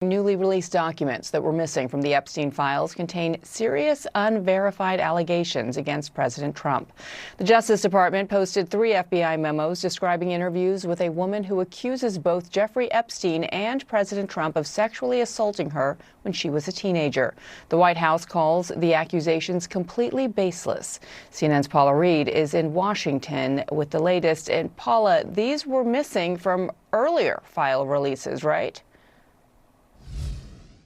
Newly released documents that were missing from the Epstein files contain serious, unverified allegations against President Trump. The Justice Department posted 3 FBI memos describing interviews with a woman who accuses both Jeffrey Epstein and President Trump of sexually assaulting her when she was a teenager. The White House calls the accusations completely baseless. CNN's Paula Reed is in Washington with the latest. And Paula, these were missing from earlier file releases, right?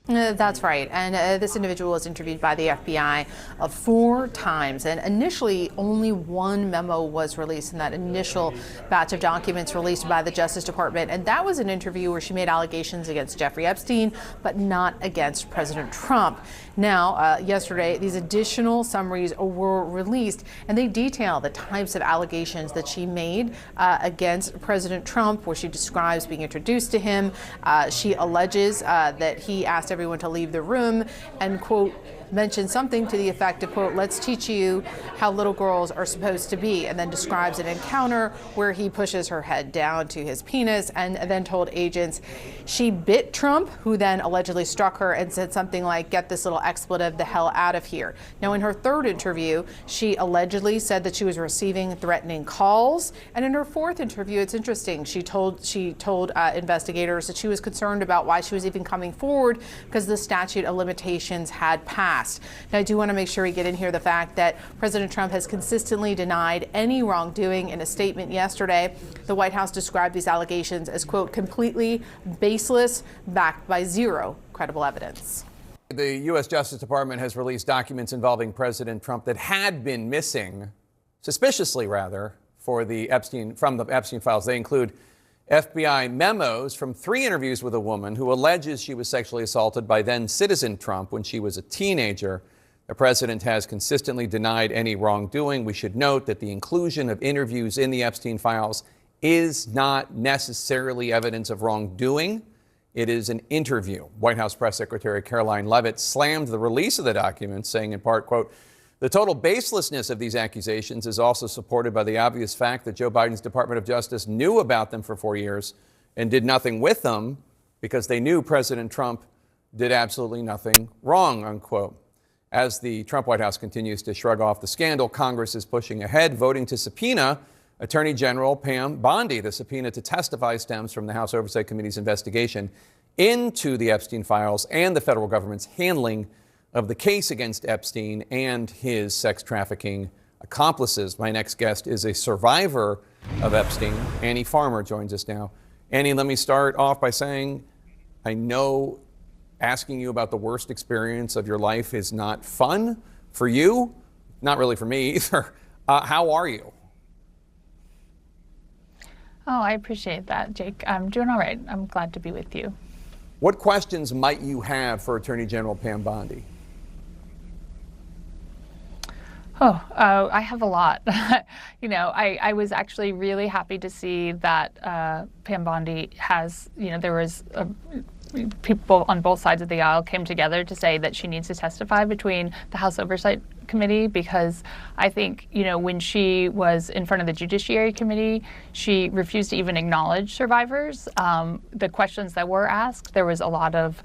That's right. And this individual was interviewed by the FBI 4 times. And initially, only 1 memo was released in that initial batch of documents released by the Justice Department. And that was an interview where she made allegations against Jeffrey Epstein, but not against President Trump. Now, yesterday, these additional summaries were released, and they detail the types of allegations that she made against President Trump, where she describes being introduced to him. She alleges that he asked everyone to leave the room and, quote, mentioned something to the effect of, quote, let's teach you how little girls are supposed to be, and then describes an encounter where he pushes her head down to his penis and then told agents she bit Trump, who then allegedly struck her and said something like, get this little expletive the hell out of here. Now, in her 3rd interview, she allegedly said that she was receiving threatening calls. And in her 4th interview, it's interesting, she told investigators that she was concerned about why she was even coming forward because the statute of limitations had passed. Now, I do want to make sure we get in here the fact that President Trump has consistently denied any wrongdoing. In a statement yesterday, the White House described these allegations as, quote, completely baseless, backed by 0 credible evidence. The U.S. Justice Department has released documents involving President Trump that had been missing, suspiciously rather, from the Epstein files. They include FBI memos from 3 interviews with a woman who alleges she was sexually assaulted by then citizen Trump when she was a teenager. The president has consistently denied any wrongdoing. We should note that the inclusion of interviews in the Epstein files is not necessarily evidence of wrongdoing. It is an interview. White House Press Secretary Caroline Leavitt slammed the release of the documents, saying in part, quote, the total baselessness of these accusations is also supported by the obvious fact that Joe Biden's Department of Justice knew about them for 4 years and did nothing with them because they knew President Trump did absolutely nothing wrong, unquote. As the Trump White House continues to shrug off the scandal, Congress is pushing ahead, voting to subpoena Attorney General Pam Bondi. The subpoena to testify stems from the House Oversight Committee's investigation into the Epstein files and the federal government's handling of the case against Epstein and his sex trafficking accomplices. My next guest is a survivor of Epstein. Annie Farmer joins us now. Annie, let me start off by saying I know asking you about the worst experience of your life is not fun for you, not really for me either. How are you? Oh, I appreciate that, Jake. I'm doing all right. I'm glad to be with you. What questions might you have for Attorney General Pam Bondi? I have a lot. I was actually really happy to see that Pam Bondi has, there was people on both sides of the aisle came together to say that she needs to testify between the House Oversight Committee, because I think, when she was in front of the Judiciary Committee, she refused to even acknowledge survivors. The questions that were asked, there was a lot of,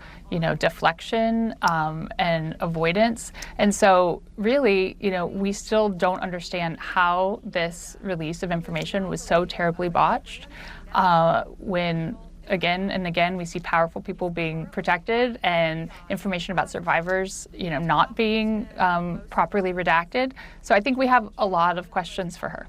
deflection and avoidance. And so really, we still don't understand how this release of information was so terribly botched when again and again we see powerful people being protected and information about survivors, not being properly redacted. So I think we have a lot of questions for her.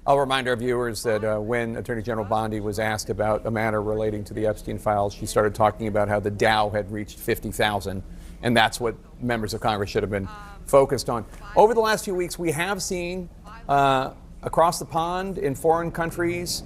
I'll remind our viewers that when Attorney General Bondi was asked about a matter relating to the Epstein files, she started talking about how the Dow had reached 50,000, and that's what members of Congress should have been focused on. Over the last few weeks, we have seen across the pond in foreign countries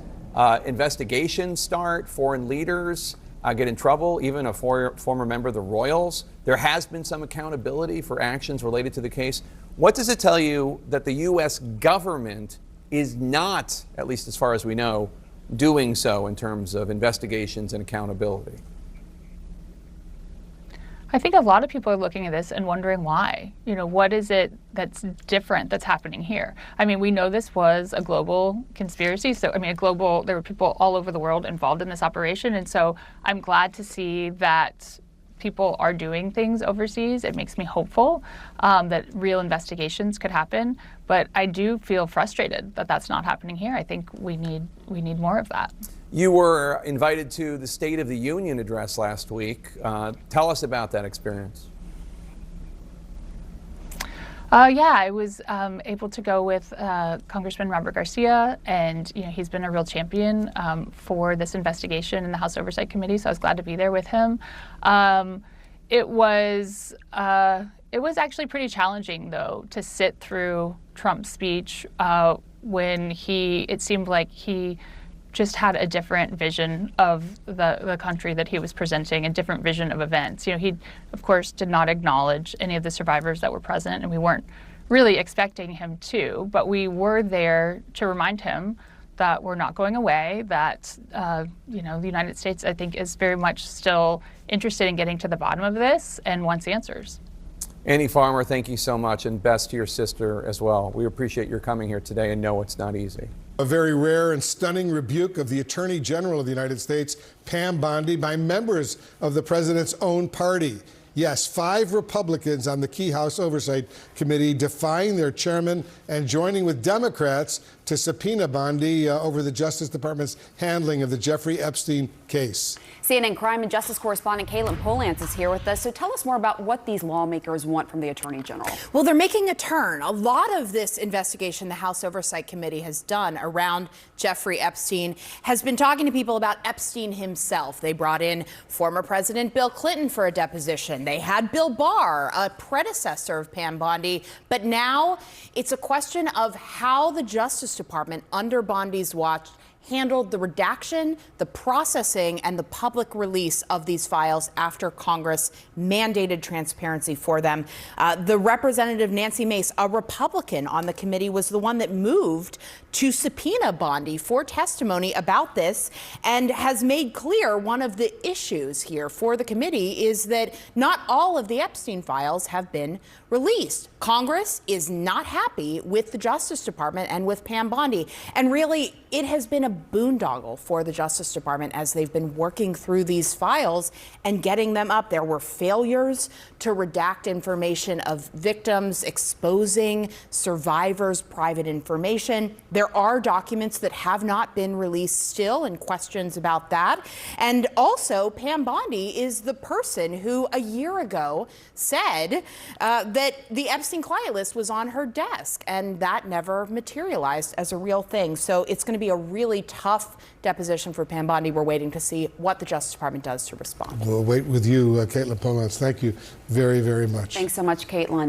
investigations start, foreign leaders get in trouble, even a former member of the Royals. There has been some accountability for actions related to the case. What does it tell you that the U.S. government is not, at least as far as we know, doing so in terms of investigations and accountability? I think a lot of people are looking at this and wondering why. What is it that's different that's happening here? I mean, we know this was a global conspiracy. So, there were people all over the world involved in this operation. And so I'm glad to see that, people are doing things overseas. It makes me hopeful that real investigations could happen. But I do feel frustrated that that's not happening here. I think we need more of that. You were invited to the State of the Union address last week. Tell us about that experience. Yeah, I was able to go with Congressman Robert Garcia, and he's been a real champion for this investigation in the House Oversight Committee. So I was glad to be there with him. It was actually pretty challenging, though, to sit through Trump's speech when it seemed like he just had a different vision of the country that he was presenting, a different vision of events. He, of course, did not acknowledge any of the survivors that were present, and we weren't really expecting him to, but we were there to remind him that we're not going away, that, the United States, I think, is very much still interested in getting to the bottom of this and wants answers. Annie Farmer, thank you so much, and best to your sister as well. We appreciate your coming here today and know it's not easy. A very rare and stunning rebuke of the Attorney General of the United States, Pam Bondi, by members of the president's own party. Yes, 5 Republicans on the key House Oversight Committee defying their chairman and joining with Democrats to subpoena Bondi over the Justice Department's handling of the Jeffrey Epstein case. CNN crime and justice correspondent Caitlin Polantz is here with us. So tell us more about what these lawmakers want from the Attorney General. Well, they're making a turn. A lot of this investigation the House Oversight Committee has done around Jeffrey Epstein has been talking to people about Epstein himself. They brought in former President Bill Clinton for a deposition. They had Bill Barr, a predecessor of Pam Bondi. But now it's a question of how the Justice Department under Bondi's watch handled the redaction, the processing, and the public release of these files after Congress mandated transparency for them. The Representative Nancy Mace, a Republican on the committee, was the one that moved to subpoena Bondi for testimony about this and has made clear one of the issues here for the committee is that not all of the Epstein files have been released. Congress is not happy with the Justice Department and with Pam Bondi. And really, it has been a boondoggle for the Justice Department as they've been working through these files and getting them up. There were failures to redact information of victims, exposing survivors' private information. There are documents that have not been released still and questions about that. And also, Pam Bondi is the person who a year ago said that the Epstein client list was on her desk, and that never materialized as a real thing. So it's going to be a really tough deposition for Pam Bondi. We're waiting to see what the Justice Department does to respond. We'll wait with you, Caitlin Polantz. Thank you very, very much. Thanks so much, Caitlin.